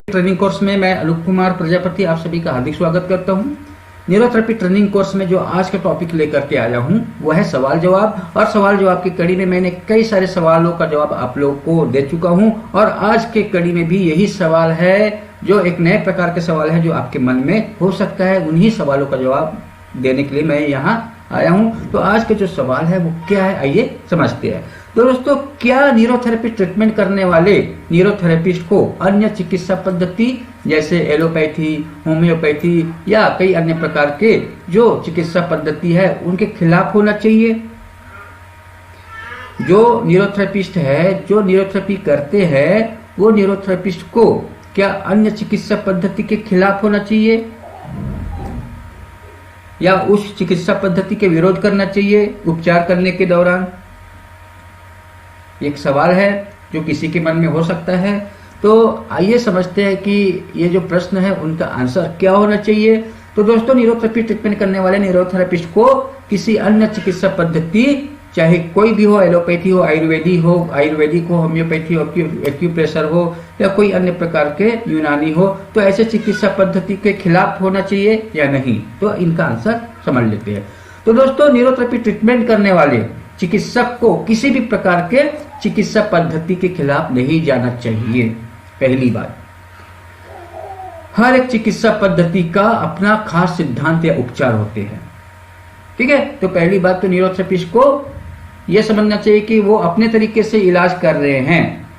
Training course में मैं अनूप कुमार प्रजापति आप सभी का हार्दिक स्वागत करता हूं। न्यूरोथेरेपी ट्रेनिंग कोर्स में जो आज का टॉपिक लेकर के आया हूं वो है सवाल जवाब। और सवाल जवाब की कड़ी में मैंने कई सारे सवालों का जवाब आप लोगों को दे चुका हूं और आज के कड़ी में भी यही सवाल है जो एक नए प्रकार के सवाल है जो आपके मन में हो सकता है। उन्हीं सवालों का जवाब देने के लिए मैं यहाँ आया हूँ। तो आज का जो सवाल है वो क्या है, आइए समझते हैं। तो दोस्तों, क्या न्यूरोथेरेपी ट्रीटमेंट करने वाले न्यूरोथेरेपिस्ट को अन्य चिकित्सा पद्धति जैसे एलोपैथी, होम्योपैथी या कई अन्य प्रकार के जो चिकित्सा पद्धति है उनके खिलाफ होना चाहिए? जो न्यूरोथेरेपिस्ट है, जो न्यूरोथेरेपी करते हैं, वो न्यूरोथेरेपिस्ट को क्या अन्य चिकित्सा पद्धति के खिलाफ होना चाहिए या उस चिकित्सा पद्धति के विरोध करना चाहिए उपचार करने के दौरान? एक सवाल है जो किसी के मन में हो सकता है। तो आइए समझते हैं कि ये जो प्रश्न है उनका आंसर क्या होना चाहिए। तो दोस्तों, न्यूरोथेरेपी ट्रीटमेंट करने वाले न्यूरोथेरेपिस्ट को किसी अन्य चिकित्सा पद्धति, चाहे कोई भी हो, एलोपैथी हो, आयुर्वेदिक हो, होम्योपैथी हो, एक्यूप्रेशर हो या कोई अन्य प्रकार के यूनानी हो, तो ऐसे चिकित्सा पद्धति के खिलाफ होना चाहिए या नहीं? तो इनका आंसर समझ लेते हैं। तो दोस्तों, न्यूरोथेरेपी ट्रीटमेंट करने वाले चिकित्सक को किसी भी प्रकार के चिकित्सा पद्धति के खिलाफ नहीं जाना चाहिए। पहली बात, हर एक चिकित्सा पद्धति का अपना खास सिद्धांत या उपचार होते हैं। ठीक है, तो पहली बात तो न्यूरोथेरेपिस्ट को यह समझना चाहिए कि वो अपने तरीके से इलाज कर रहे हैं,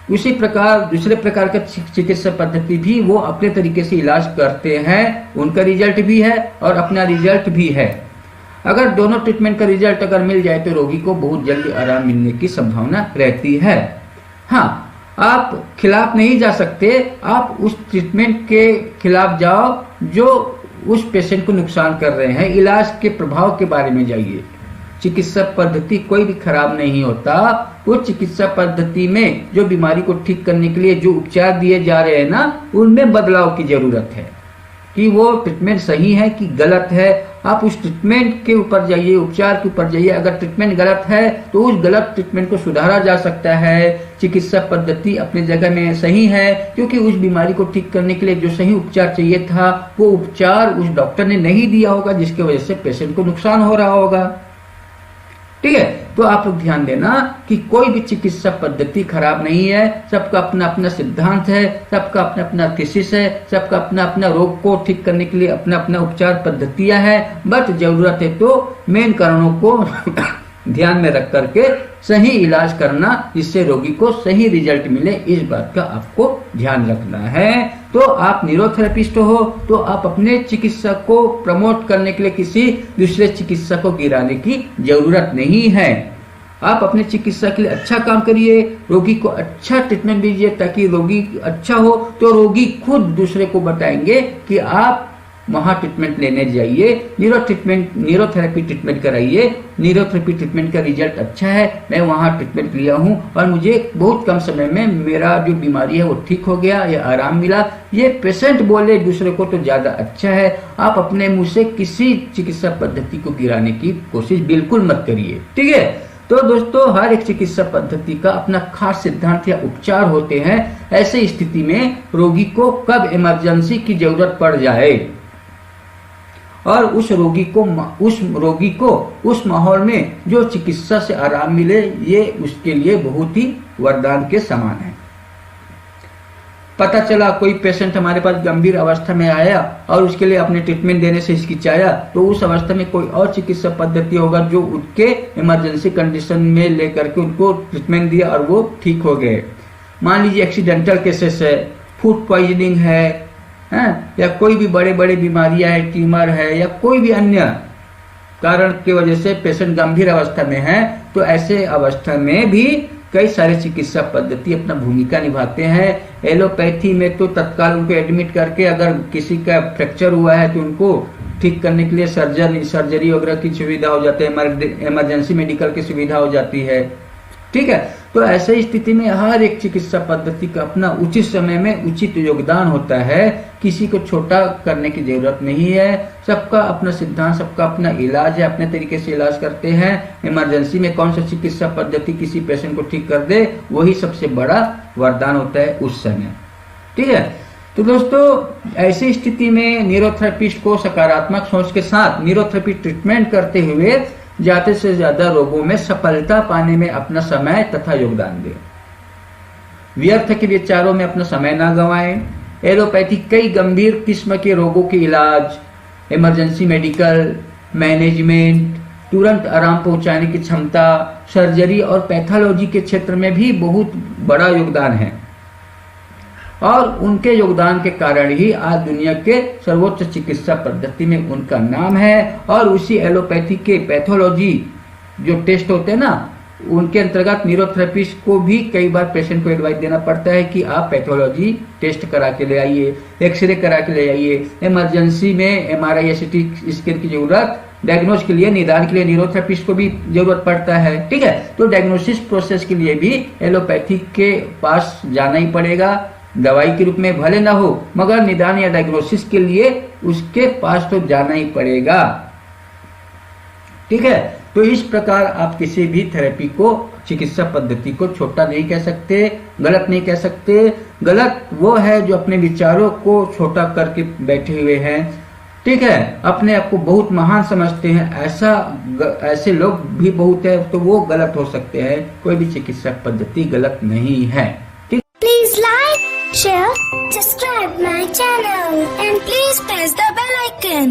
उसी प्रकार दूसरे प्रकार का चिकित्सा पद्धति भी वो अपने तरीके से इलाज करते हैं, उनका रिजल्ट भी है और अपना रिजल्ट भी है। अगर दोनों ट्रीटमेंट का रिजल्ट अगर मिल जाए तो रोगी को बहुत जल्दी आराम मिलने की संभावना रहती है। हाँ, आप खिलाफ नहीं जा सकते, आप उस ट्रीटमेंट के खिलाफ जाओ जो उस पेशेंट को नुकसान कर रहे हैं। इलाज के प्रभाव के बारे में जाइए। चिकित्सा पद्धति कोई भी खराब नहीं होता। उस चिकित्सा पद्धति में जो बीमारी को ठीक करने के लिए जो उपचार दिए जा रहे हैं ना, उनमें बदलाव की जरूरत है कि वो ट्रीटमेंट सही है कि गलत है। आप उस ट्रीटमेंट के ऊपर जाइए, उपचार के ऊपर जाइए। अगर ट्रीटमेंट गलत है तो उस गलत ट्रीटमेंट को सुधारा जा सकता है। चिकित्सा पद्धति अपनी जगह में सही है क्योंकि उस बीमारी को ठीक करने के लिए जो सही उपचार चाहिए था वो उपचार उस डॉक्टर ने नहीं दिया होगा, जिसकी वजह से पेशेंट को नुकसान हो रहा होगा। ठीक है, तो आप लोग ध्यान देना कि कोई भी चिकित्सा पद्धति खराब नहीं है। सबका अपना अपना सिद्धांत है, सबका अपना अपना थीसिस है, सबका अपना अपना रोग को ठीक करने के लिए अपना अपना उपचार पद्धतियां हैं। बट जरूरत है तो मेन कारणों को ध्यान में रख करके सही इलाज करना, जिससे रोगी को सही रिजल्ट मिले, इस बात का आपको ध्यान रखना है। तो आप न्यूरोथेरेपिस्ट हो तो आप अपने चिकित्सक को प्रमोट करने के लिए किसी दूसरे चिकित्सक को गिराने की जरूरत नहीं है। आप अपने चिकित्सा के लिए अच्छा काम करिए, रोगी को अच्छा ट्रीटमेंट दीजिए ताकि रोगी अच्छा हो तो रोगी खुद दूसरे को बताएंगे कि आप वहां ट्रीटमेंट लेने जाइए, न्यूरोथेरेपी ट्रीटमेंट कराइए। न्यूरोथेरेपी ट्रीटमेंट का रिजल्ट अच्छा है, मैं वहां ट्रीटमेंट लिया हूं और मुझे बहुत कम समय में मेरा जो बीमारी है वो ठीक हो गया या आराम मिला। ये पेशेंट बोले दूसरे को तो ज्यादा अच्छा है। आप अपने मुंह से किसी चिकित्सा पद्धति को गिराने की कोशिश बिल्कुल मत करिए। ठीक है, तो दोस्तों, हर एक चिकित्सा पद्धति का अपना खास सिद्धांत या उपचार होते हैं। ऐसे स्थिति में रोगी को कब इमरजेंसी की जरूरत पड़ जाए और उस रोगी को उस माहौल में जो चिकित्सा से आराम मिले, ये उसके लिए बहुत ही वरदान के समान है। पता चला कोई पेशेंट हमारे पास गंभीर अवस्था में आया और उसके लिए अपने ट्रीटमेंट देने से हिचकिचाया, तो उस अवस्था में कोई और चिकित्सा पद्धति होगा जो उनके इमरजेंसी कंडीशन में लेकर के उनको ट्रीटमेंट दिया और वो ठीक हो गए। मान लीजिए एक्सीडेंटल केसेस है, फूड पॉइजनिंग है, या कोई भी बड़े बड़े बीमारियां है, ट्यूमर है या कोई भी अन्य कारण की वजह से पेशेंट गंभीर अवस्था में है, तो ऐसे अवस्था में भी कई सारे चिकित्सा पद्धति अपना भूमिका निभाते हैं। एलोपैथी में तो तत्काल उनको एडमिट करके अगर किसी का फ्रैक्चर हुआ है तो उनको ठीक करने के लिए सर्जरी वगैरह की सुविधा हो जाती है, इमरजेंसी मेडिकल की सुविधा हो जाती है। ठीक है, तो ऐसे स्थिति में हर एक चिकित्सा पद्धति का अपना उचित समय में उचित योगदान होता है। किसी को छोटा करने की जरूरत नहीं है। सबका अपना सिद्धांत, सबका अपना इलाज है, अपने तरीके से इलाज करते हैं। इमरजेंसी में कौन सा चिकित्सा पद्धति किसी पेशेंट को ठीक कर दे, वही सबसे बड़ा वरदान होता है उस समय। ठीक है। तो दोस्तों ऐसी स्थिति में न्यूरोथेरेपिस्ट को सकारात्मक सोच के साथ न्यूरोथेरेपी ट्रीटमेंट करते हुए ज्यादा से ज्यादा रोगों में सफलता पाने में अपना समय तथा योगदान दें। व्यर्थ के विचारों में अपना समय ना गंवाएं। एलोपैथी कई गंभीर किस्म के रोगों के इलाज, इमरजेंसी मेडिकल मैनेजमेंट, तुरंत आराम पहुंचाने की क्षमता, सर्जरी और पैथोलॉजी के क्षेत्र में भी बहुत बड़ा योगदान है और उनके योगदान के कारण ही आज दुनिया के सर्वोच्च चिकित्सा पद्धति में उनका नाम है। और उसी एलोपैथी के पैथोलॉजी जो टेस्ट होते हैं ना, उनके अंतर्गत न्यूरोथेरेपिस्ट को भी कई बार पेशेंट को एडवाइस देना पड़ता है कि आप पैथोलॉजी टेस्ट करा के ले आइए, एक्सरे करा के ले आइए, इमरजेंसी में MRI या CT स्कैन की जरूरत, डायग्नोस के लिए निदान के लिए न्यूरोथेरेपिस्ट को भी जरूरत पड़ता है। ठीक है, तो डायग्नोसिस प्रोसेस के लिए भी एलोपैथी के पास जाना ही पड़ेगा। दवाई के रूप में भले ना हो, मगर निदान या डायग्नोसिस के लिए उसके पास तो जाना ही पड़ेगा। ठीक है, तो इस प्रकार आप किसी भी थेरेपी को, चिकित्सा पद्धति को छोटा नहीं कह सकते, गलत नहीं कह सकते। गलत वो है जो अपने विचारों को छोटा करके बैठे हुए हैं, ठीक है, अपने आप को बहुत महान समझते हैं। ऐसे लोग भी बहुत है, तो वो गलत हो सकते हैं। कोई भी चिकित्सा पद्धति गलत नहीं है। Please like, share, subscribe my channel and please press the bell icon.